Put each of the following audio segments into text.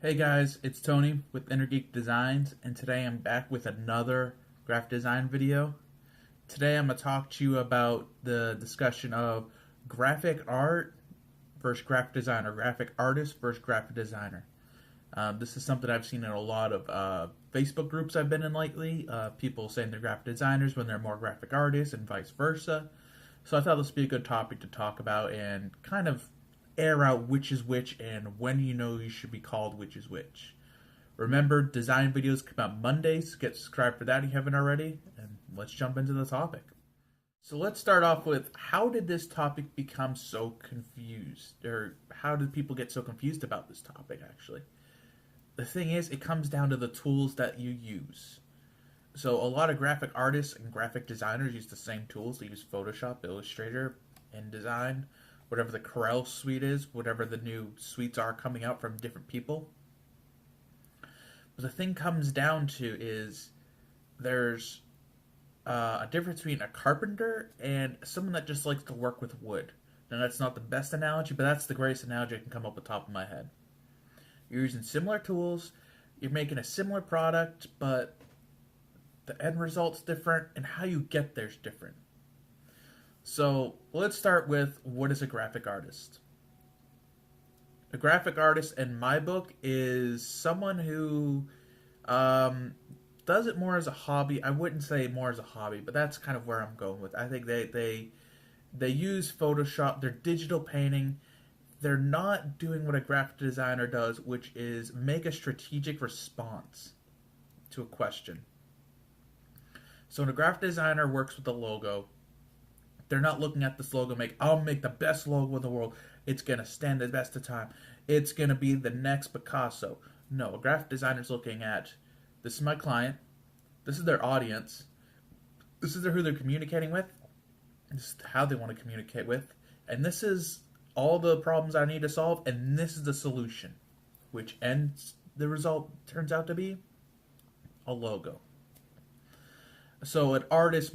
Hey guys, it's Tony with Geek Designs, and today I'm back with another graphic design video. Today I'm going to talk to you about the discussion of graphic art versus graphic designer, graphic artist versus graphic designer. This is something I've seen in a lot of Facebook groups I've been in lately. People saying they're graphic designers when they're more graphic artists and vice versa. So I thought this would be a good topic to talk about and kind of air out which is which and when you know you should be called which is which. Remember, design videos come out Mondays. Get subscribed for that if you haven't already. And let's jump into the topic. So let's start off with, how did this topic become so confused? Or how did people get so confused about this topic, actually? The thing is, it comes down to the tools that you use. So a lot of graphic artists and graphic designers use the same tools. They use Photoshop, Illustrator, InDesign, whatever the Corel suite is, whatever the new suites are coming out from different people. But the thing comes down to is there's a difference between a carpenter and someone that just likes to work with wood. Now that's not the best analogy, but that's the greatest analogy I can come up with the top of my head. You're using similar tools, you're making a similar product, but the end result's different, and how you get there's different. So let's start with, what is a graphic artist? A graphic artist, in my book, is someone who does it more as a hobby. I wouldn't say more as a hobby, but that's kind of where I'm going with. I think they use Photoshop. They're digital painting. They're not doing what a graphic designer does, which is make a strategic response to a question. So when a graphic designer works with a logo, they're not looking at this logo, I'll make the best logo in the world. It's going to stand the best of time. It's going to be the next Picasso. No, a graphic designer's looking at, this is my client, this is their audience, this is who they're communicating with, this is how they want to communicate with, and this is all the problems I need to solve, and this is the solution, which ends the result turns out to be a logo. So an artist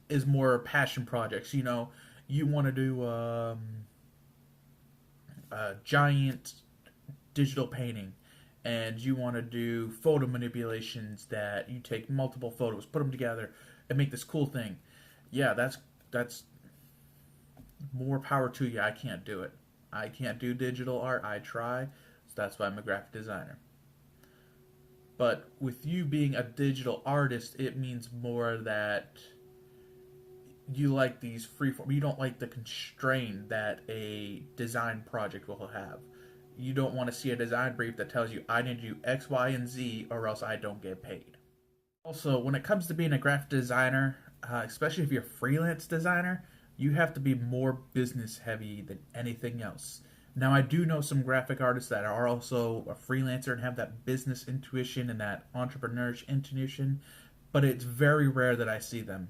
is more passion projects. You know, you want to do a giant digital painting, and you want to do photo manipulations that you take multiple photos, put them together, and make this cool thing. Yeah, that's more power to you. I can't do it. I can't do digital art. I try, so that's why I'm a graphic designer. But with you being a digital artist, it means more that you like these freeform. You don't like the constraint that a design project will have. You don't want to see a design brief that tells you, I need to do X, Y, and Z, or else I don't get paid. Also, when it comes to being a graphic designer, especially if you're a freelance designer, you have to be more business heavy than anything else. Now, I do know some graphic artists that are also a freelancer and have that business intuition and that entrepreneurial intuition, but it's very rare that I see them.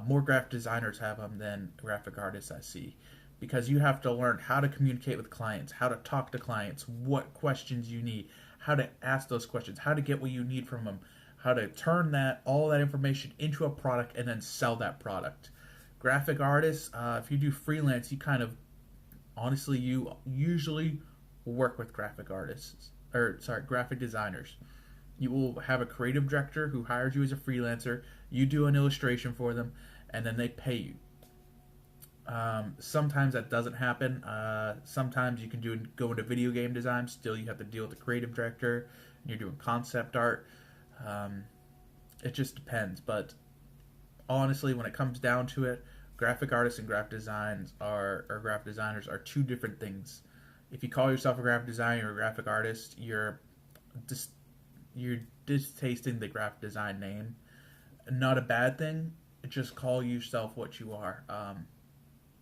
More graphic designers have them than graphic artists I see, because you have to learn how to communicate with clients, how to talk to clients, what questions you need, how to ask those questions, how to get what you need from them, how to turn all that information into a product and then sell that product. Graphic artists, if you do freelance, you usually work with graphic designers. You will have a creative director who hires you as a freelancer. You do an illustration for them, and then they pay you. Sometimes that doesn't happen. Sometimes you can go into video game design. Still, you have to deal with the creative director, and you're doing concept art. It just depends. But honestly, when it comes down to it, graphic artists and graphic designers are two different things. If you call yourself a graphic designer or a graphic artist, you're distasting the graphic design name. Not a bad thing. Just call yourself what you are.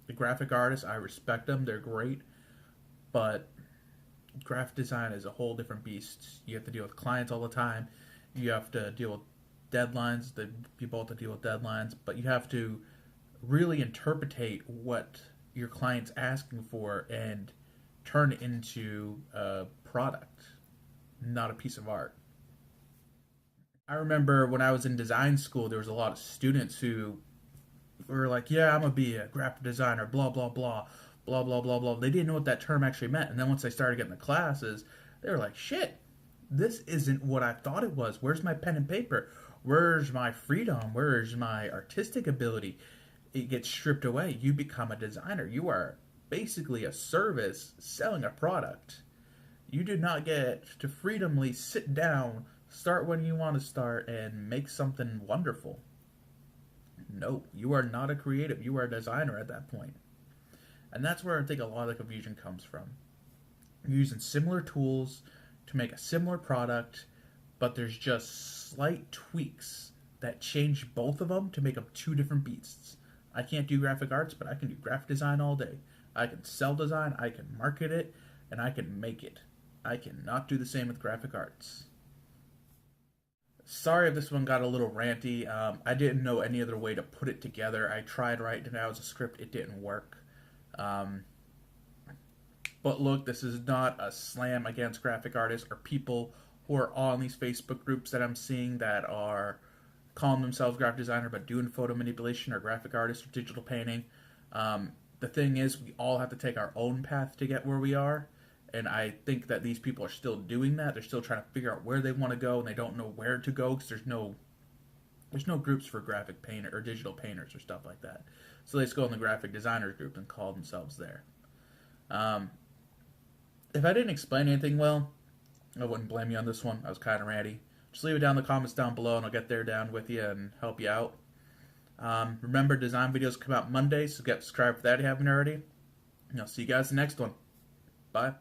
The graphic artists, I respect them. They're great. But graphic design is a whole different beast. You have to deal with clients all the time. You have to deal with deadlines. People have to deal with deadlines. But you have to really interpretate what your client's asking for and turn it into a product, not a piece of art. I remember when I was in design school, there was a lot of students who were like, yeah, I'm going to be a graphic designer, blah, blah, blah. blah, blah, blah, blah. They didn't know what that term actually meant. And then once they started getting the classes, they were like, shit, this isn't what I thought it was. Where's my pen and paper? Where's my freedom? Where's my artistic ability? It gets stripped away. You become a designer. You are basically a service selling a product. You do not get to freedomly sit down, start when you want to start, and make something wonderful. No, you are not a creative. You are a designer at that point. And that's where I think a lot of the confusion comes from. You're using similar tools to make a similar product, but there's just slight tweaks that change both of them to make them two different beasts. I can't do graphic arts, but I can do graphic design all day. I can sell design, I can market it, and I can make it. I cannot do the same with graphic arts. Sorry if this one got a little ranty. I didn't know any other way to put it together. I tried writing it out as a script. It didn't work. But look, this is not a slam against graphic artists or people who are on these Facebook groups that I'm seeing that are calling themselves graphic designer but doing photo manipulation or graphic artists or digital painting. The thing is, we all have to take our own path to get where we are. And I think that these people are still doing that. They're still trying to figure out where they want to go, and they don't know where to go because there's no groups for graphic painter or digital painters or stuff like that. So they just go in the graphic designers group and call themselves there. If I didn't explain anything well, I wouldn't blame you on this one. I was kind of ranty. Just leave it down in the comments down below, and I'll get there down with you and help you out. Remember, design videos come out Monday, so get subscribed for that if you haven't already. And I'll see you guys in the next one. Bye.